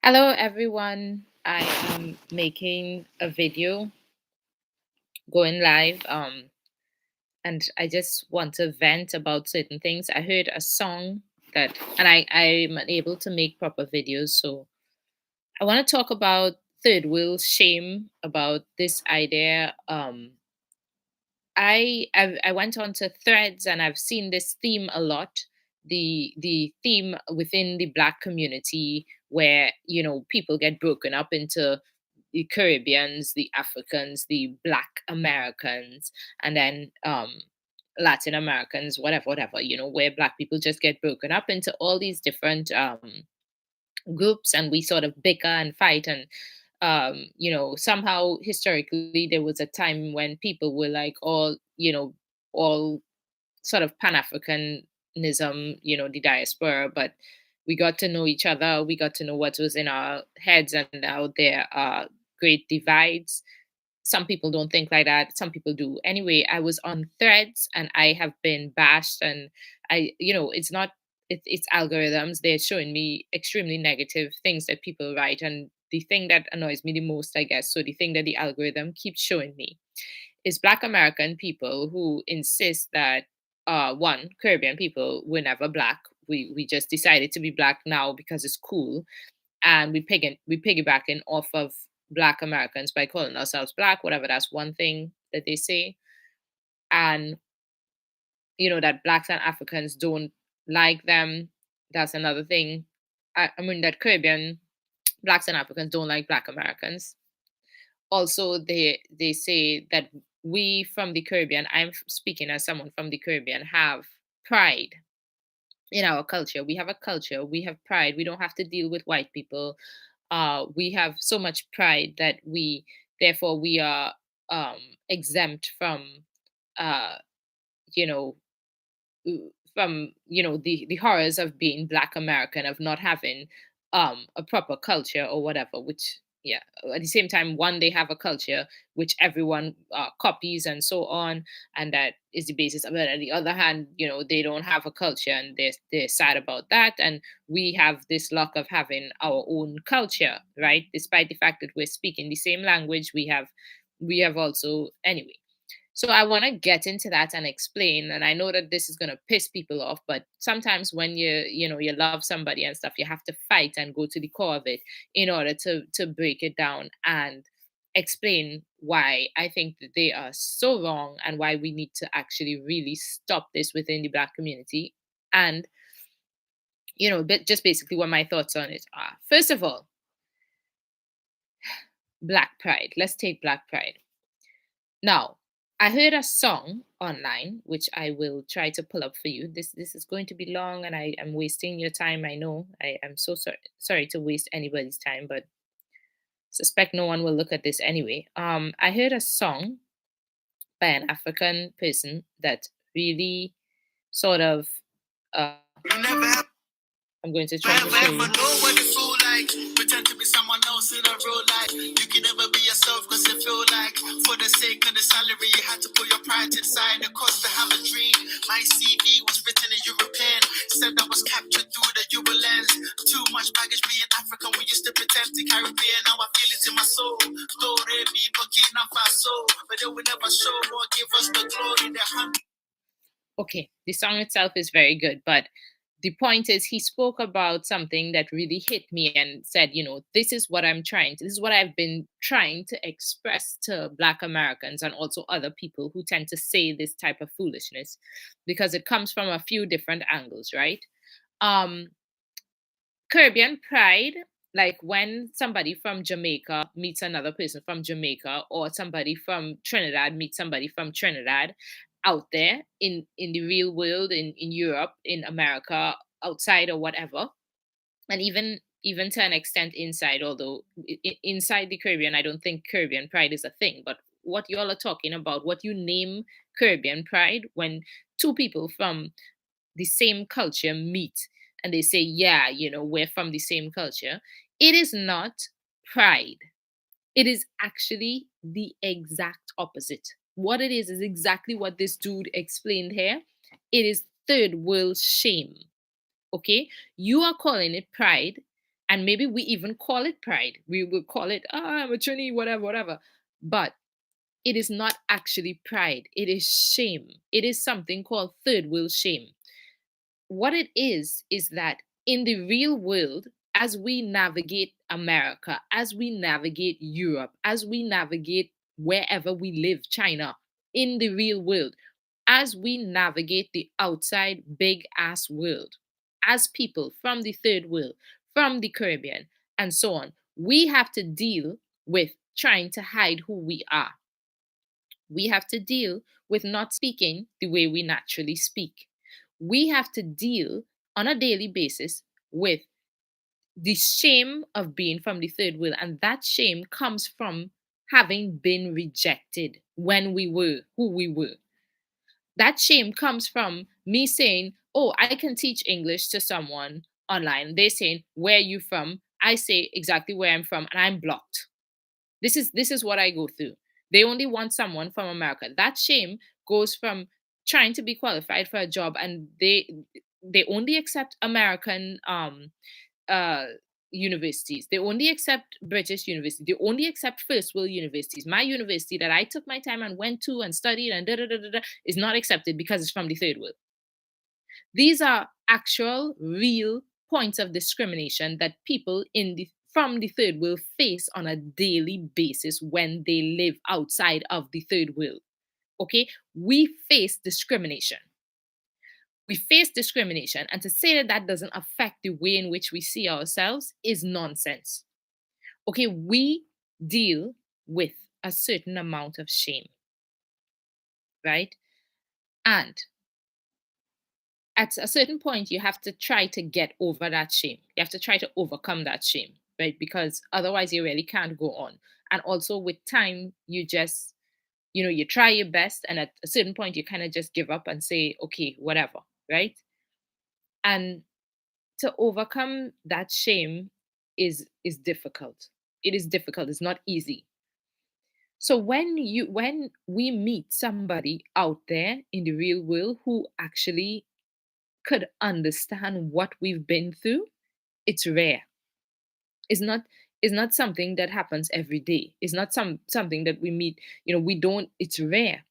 Hello everyone. I am making a video going live and I just want to vent about certain things. I heard a song that and I'm unable to make proper videos, so I want to talk about third wheel shame about this idea. I went onto threads and I've seen this theme a lot. The theme within the black community where people get broken up into the Caribbeans, the Africans, the Black Americans, and then Latin Americans, whatever, where Black people just get broken up into all these different groups and we sort of bicker and fight and somehow historically there was a time when people were like all sort of pan-africanism, the diaspora, but we got to know each other, we got to know what was in our heads, and now there are great divides. Some people don't think like that, some people do. Anyway, I was on threads and I have been bashed, and it's not it's algorithms, they're showing me extremely negative things that people write, and the thing that annoys me the most, I guess, so the thing that the algorithm keeps showing me is Black American people who insist that one, Caribbean people were never black. We just decided to be black now because it's cool, and we piggybacking off of Black Americans by calling ourselves black, whatever. That's one thing that they say, and that blacks and Africans don't like them. That's another thing. I mean that Caribbean blacks and Africans don't like Black Americans. Also, they say that we from the Caribbean, I'm speaking as someone from the Caribbean, have pride in our culture. We have a culture, we have pride. We don't have to deal with white people. We have so much pride that therefore we are exempt from uh, you know the horrors of being Black American, of not having a proper culture or whatever. Which, yeah, at the same time, one, they have a culture which everyone copies and so on, and that is the basis of it. On the other hand, they don't have a culture and they're sad about that, and we have this luck of having our own culture, right? Despite the fact that we're speaking the same language, we have also, anyway. So I want to get into that and explain. And I know that this is going to piss people off, but sometimes when you love somebody and stuff, you have to fight and go to the core of it in order to break it down and explain why I think that they are so wrong and why we need to actually really stop this within the Black community. And but just basically what my thoughts on it are. First of all, Black pride. Let's take Black pride. Now, I heard a song online, which I will try to pull up for you. This is going to be long, and I am wasting your time. I know. I am so sorry to waste anybody's time, but suspect no one will look at this anyway. I heard a song by an African person that really sort of. I'm going to try to show you. Like, pretend to be someone else in a real life. You can never be yourself because you feel like for the sake of the salary you had to put your pride inside. The cost to have a dream. My CV was written in European, said I was captured through the Euro lens. Too much baggage being African. We used to pretend to Caribbean. Now I feel it in my soul. Dore mi Burkina Faso, but they will never show or give us the glory. Okay, the song itself is very good, but the point is he spoke about something that really hit me and said, this is what this is what I've been trying to express to Black Americans and also other people who tend to say this type of foolishness, because it comes from a few different angles, right? um Caribbean pride, like when somebody from Jamaica meets another person from Jamaica, or somebody from Trinidad meets somebody from Trinidad, out there in the real world, in Europe, in America, outside or whatever, and even to an extent inside, although inside the Caribbean, I don't think Caribbean pride is a thing. But what you all are talking about, what you name Caribbean pride, when two people from the same culture meet and they say, yeah, we're from the same culture, it is not pride. It is actually the exact opposite. What it is exactly what this dude explained here. It is third world shame. Okay? You are calling it pride, And maybe we even call it pride. We will call it, I'm a Trini, whatever, whatever. But it is not actually pride. It is shame. It is something called third world shame. What it is that in the real world, as we navigate America, as we navigate Europe, as we navigate wherever we live, China, in the real world, as we navigate the outside big ass world, as people from the third world, from the Caribbean, and so on, we have to deal with trying to hide who we are. We have to deal with not speaking the way we naturally speak. We have to deal on a daily basis with the shame of being from the third world. And that shame comes from having been rejected when we were who we were. That shame comes from me saying, oh, I can teach English to someone online. They're saying, where are you from? I say exactly where I'm from, and I'm blocked. This is what I go through. They only want someone from America. That shame goes from trying to be qualified for a job, and they only accept American uh universities. They only accept British universities. They only accept first world universities. My university that I took my time and went to and studied and is not accepted because it's from the third world. These are actual, real points of discrimination that people from the third world face on a daily basis when they live outside of the third world. Okay? We face discrimination. We face discrimination, and to say that that doesn't affect the way in which we see ourselves is nonsense. Okay, we deal with a certain amount of shame, right? And at a certain point, you have to try to get over that shame. You have to try to overcome that shame, right? Because otherwise, you really can't go on. And also, with time, you just, you try your best. And at a certain point, you kind of just give up and say, okay, whatever, right? And to overcome that shame is difficult. It is difficult. It's not easy. So when we meet somebody out there in the real world who actually could understand what we've been through, it's rare. It's not it's not something that happens every day. It's not something that we meet, we don't, it's rare.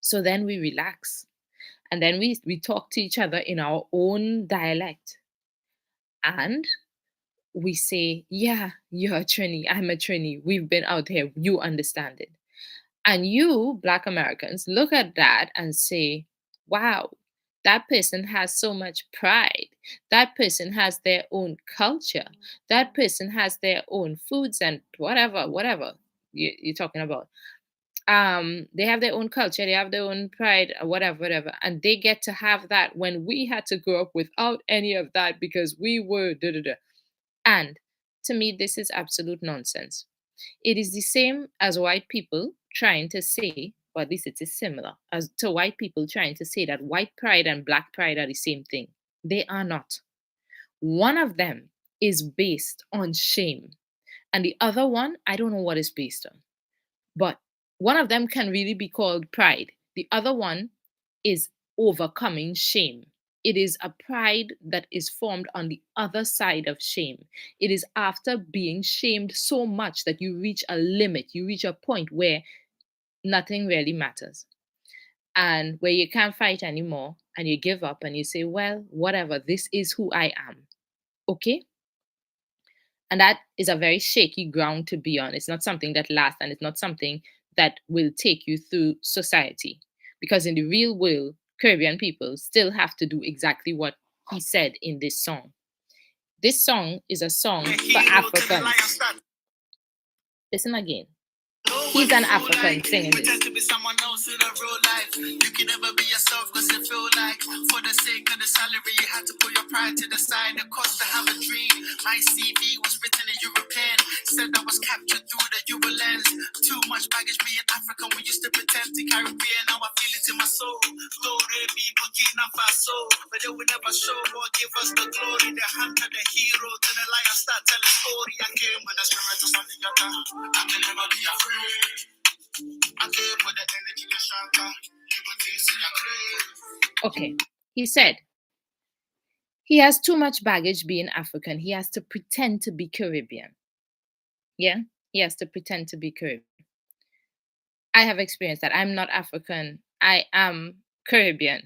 So then we relax. And then we talk to each other in our own dialect. And we say, yeah, you're a Trini, I'm a Trini. We've been out here, you understand it. And you, Black Americans, look at that and say, wow, that person has so much pride. That person has their own culture. That person has their own foods and whatever you're talking about. They have their own culture, they have their own pride, whatever. And they get to have that when we had to grow up without any of that because we were da da da. And to me, this is absolute nonsense. It is the same as white people trying to say, or at least it is similar, as to white people trying to say that white pride and black pride are the same thing. They are not. One of them is based on shame, and the other one, I don't know what it's based on. But one of them can really be called pride. The other one is overcoming shame. It is a pride that is formed on the other side of shame. It is after being shamed so much that you reach a limit, you reach a point where nothing really matters and where you can't fight anymore and you give up and you say, well, whatever, this is who I am. Okay? And that is a very shaky ground to be on. It's not something that lasts and it's not something that will take you through society. Because in the real world, Caribbean people still have to do exactly what he said in this song. This song is a song for Africans. Listen again. He's an African singing this. Pretend to be someone else in a real life. You can never be yourself because you feel like for the sake of the salary you had to put your pride to the side. The cost to have a dream. My CV was written in European. Said I was captured through the Euro lens. Too much baggage being African. We used to pretend to Caribbean. Now I feel it in my soul. Though they be Burkina Faso, but they would never show or give us the glory. The hunter, the hero, to the lion start telling story. I came with the spirit of something other. I can never be afraid. Okay, he said, He has too much baggage being African. He has to pretend to be Caribbean. Yeah, he has to pretend to be Caribbean. I have experienced that. I'm not African. I am Caribbean.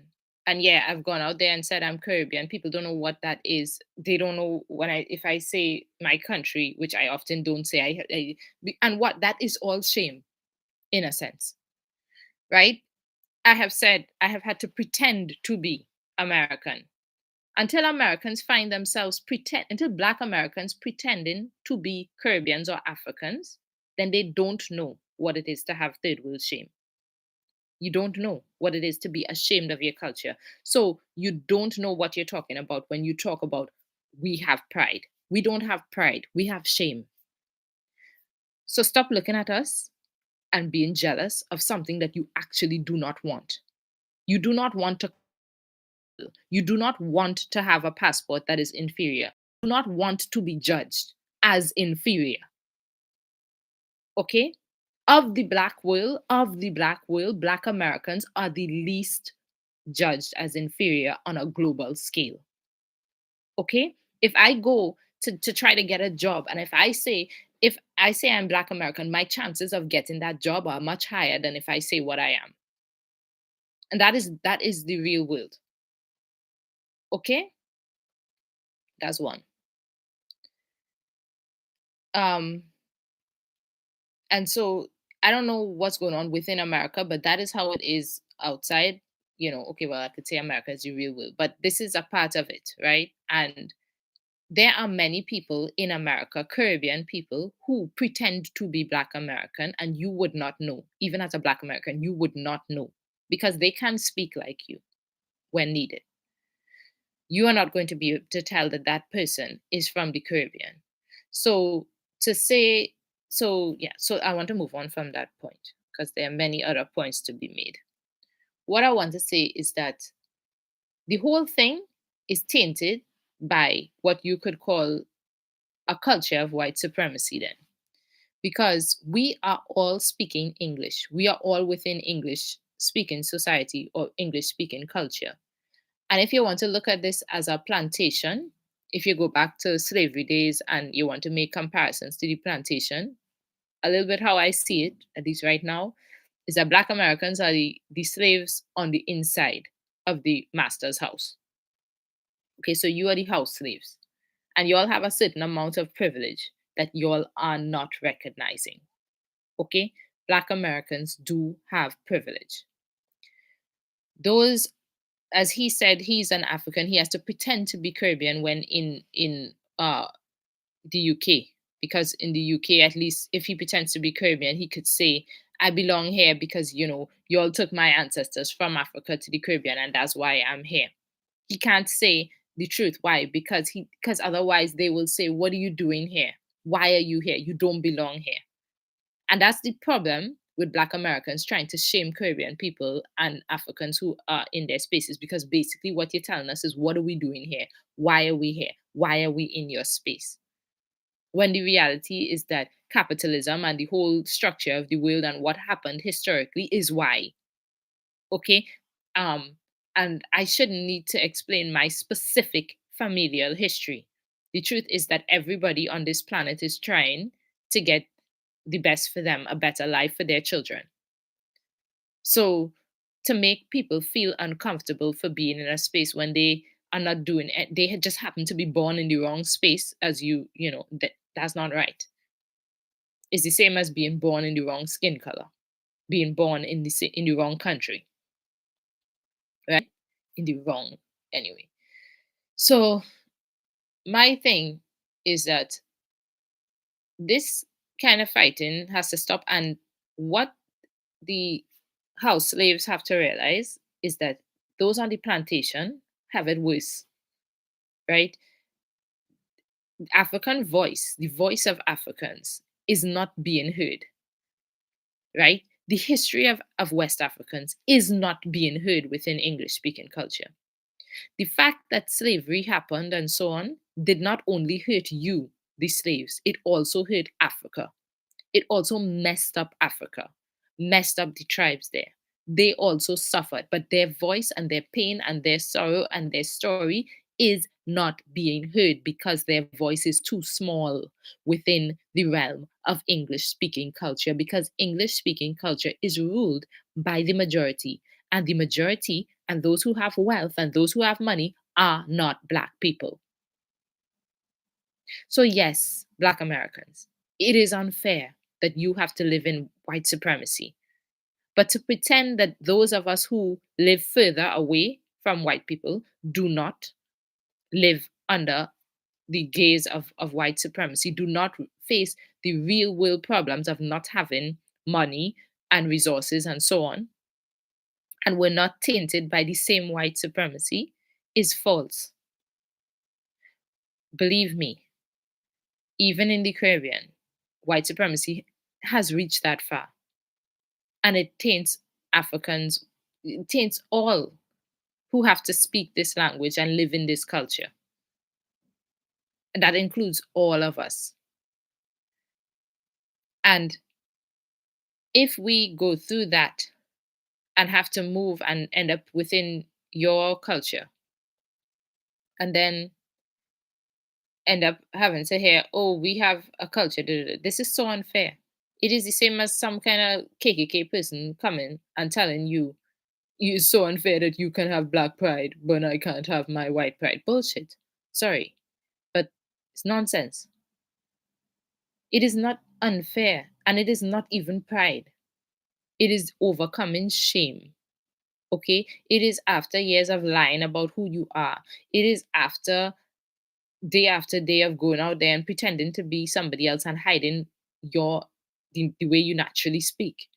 And yeah, I've gone out there and said I'm Caribbean. People don't know what that is. They don't know when if I say my country, which I often don't say. And what that is all shame, in a sense, right? I have said I have had to pretend to be American until Americans find themselves until Black Americans pretending to be Caribbeans or Africans, then they don't know what it is to have third world shame. You don't know what it is to be ashamed of your culture. So you don't know what you're talking about when you talk about we have pride. We don't have pride, we have shame. So stop looking at us and being jealous of something that you actually do not want. You do not want to you do not want to have a passport that is inferior. You do not want to be judged as inferior. Okay? Of the black world, Black Americans are the least judged as inferior on a global scale. Okay? If I go to try to get a job and if I say I'm Black American, my chances of getting that job are much higher than if I say what I am. And that is the real world. Okay? That's one. Um and so I don't know what's going on within America, but that is how it is outside. Okay, well, I could say America is the real world, but this is a part of it, right? And there are many people in America, Caribbean people, who pretend to be Black American, and you would not know. Even as a Black American, you would not know because they can speak like you when needed. You are not going to be able to tell that that person is from the Caribbean. So to say, so I want to move on from that point because there are many other points to be made. What I want to say is that the whole thing is tainted by what you could call a culture of white supremacy, then, because we are all speaking English. We are all within English speaking society or English speaking culture. And if you want to look at this as a plantation, if you go back to slavery days and you want to make comparisons to the plantation, a little bit how I see it, at least right now, is that Black Americans are the slaves on the inside of the master's house. Okay, so you are the house slaves, and you all have a certain amount of privilege that you all are not recognizing. Okay, Black Americans do have privilege. Those, as he said, he's an African. He has to pretend to be Caribbean when in the UK, because in the UK, at least if he pretends to be Caribbean, he could say, "I belong here because you all took my ancestors from Africa to the Caribbean, and that's why I'm here." He can't say the truth. Why? Because otherwise they will say, "What are you doing here? Why are you here? You don't belong here." And that's the problem with Black Americans trying to shame Caribbean people and Africans who are in their spaces, because basically what you're telling us is, what are we doing here? Why are we here? Why are we in your space? When the reality is that capitalism and the whole structure of the world and what happened historically is why. Okay? Um, and I shouldn't need to explain my specific familial history. The truth is that everybody on this planet is trying to get the best for them, a better life for their children. So to make people feel uncomfortable for being in a space when they are not doing it, they had just happened to be born in the wrong space, as that's not right. It's the same as being born in the wrong skin color, being born in the wrong country, right? In the wrong, anyway. So my thing is that this kind of fighting has to stop. And what the house slaves have to realize is that those on the plantation have it worse, right? African voice, the voice of Africans, is not being heard, right? The history of West Africans is not being heard within English speaking culture. The fact that slavery happened and so on did not only hurt you, the slaves, it also hurt Africa. It also messed up Africa, messed up the tribes there. They also suffered, but their voice and their pain and their sorrow and their story is not being heard because their voice is too small within the realm of English speaking culture, because English speaking culture is ruled by the majority, and the majority and those who have wealth and those who have money are not Black people. So, yes, Black Americans, it is unfair that you have to live in white supremacy. But to pretend that those of us who live further away from white people do not live under the gaze of white supremacy, do not face the real world problems of not having money and resources and so on, and we're not tainted by the same white supremacy, is false. Believe me, even in the Caribbean, white supremacy has reached that far. And it taints Africans, it taints all who have to speak this language and live in this culture. And that includes all of us. And if we go through that and have to move and end up within your culture, and then end up having to hear, oh, we have a culture, this is so unfair. It is the same as some kind of KKK person coming and telling you, it's so unfair that you can have black pride, but I can't have my white pride. Bullshit. Sorry, but it's nonsense. It is not unfair, and it is not even pride. It is overcoming shame. Okay? It is after years of lying about who you are. It is after day of going out there and pretending to be somebody else and hiding the way you naturally speak,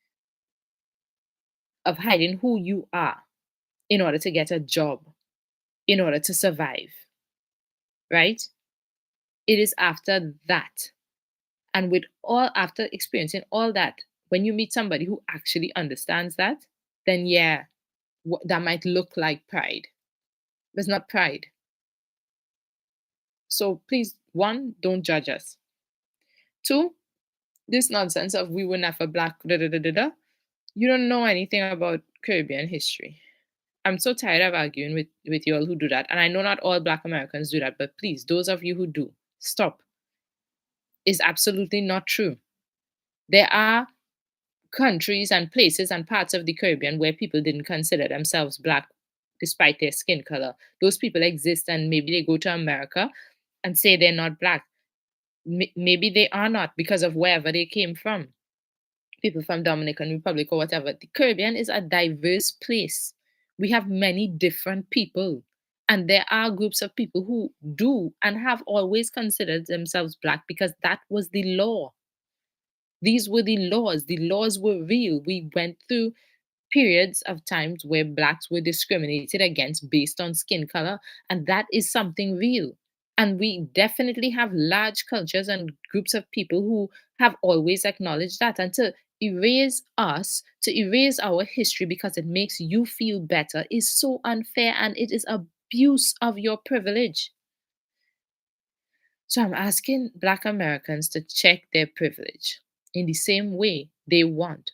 of hiding who you are in order to get a job, in order to survive, right? It is after that. And after experiencing all that, when you meet somebody who actually understands that, then yeah, that might look like pride. But it's not pride. So please, one, don't judge us. Two, this nonsense of we were never black, da da da da da. You don't know anything about Caribbean history. I'm so tired of arguing with you all who do that. And I know not all Black Americans do that, but please, those of you who do, stop. It's absolutely not true. There are countries and places and parts of the Caribbean where people didn't consider themselves Black despite their skin color. Those people exist, and maybe they go to America and say they're not Black. Maybe they are not because of wherever they came from. People from Dominican Republic or whatever. The Caribbean is a diverse place. We have many different people. And there are groups of people who do and have always considered themselves Black because that was the law. These were the laws. The laws were real. We went through periods of times where Blacks were discriminated against based on skin color, and that is something real. And we definitely have large cultures and groups of people who have always acknowledged that. And to erase us, to erase our history because it makes you feel better is so unfair, and it is abuse of your privilege. So I'm asking Black Americans to check their privilege in the same way they want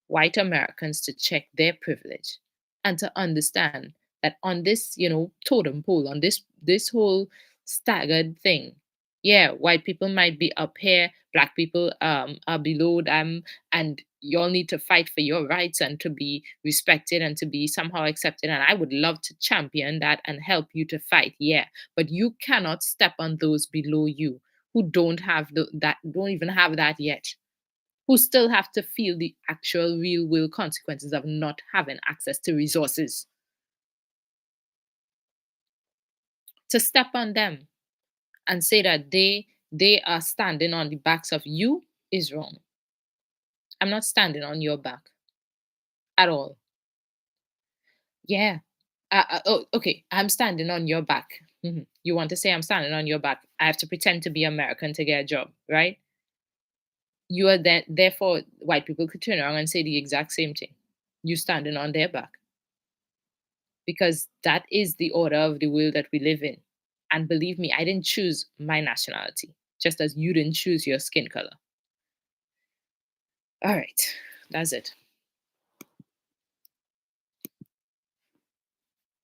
white Americans to check their privilege and to understand that on this, totem pole, on this whole staggered thing, yeah, white people might be up here, black people are below them, and you all need to fight for your rights and to be respected and to be somehow accepted. And I would love to champion that and help you to fight, yeah. But you cannot step on those below you who don't have don't even have that yet, who still have to feel the actual real world consequences of not having access to resources. To step on them and say that they are standing on the backs of you is wrong. I'm not standing on your back at all. Yeah. Oh, okay. I'm standing on your back. You want to say I'm standing on your back? I have to pretend to be American to get a job, right? You are then, therefore, white people could turn around and say the exact same thing. You standing on their back. Because that is the order of the world that we live in. And believe me, I didn't choose my nationality, just as you didn't choose your skin color. All right, that's it.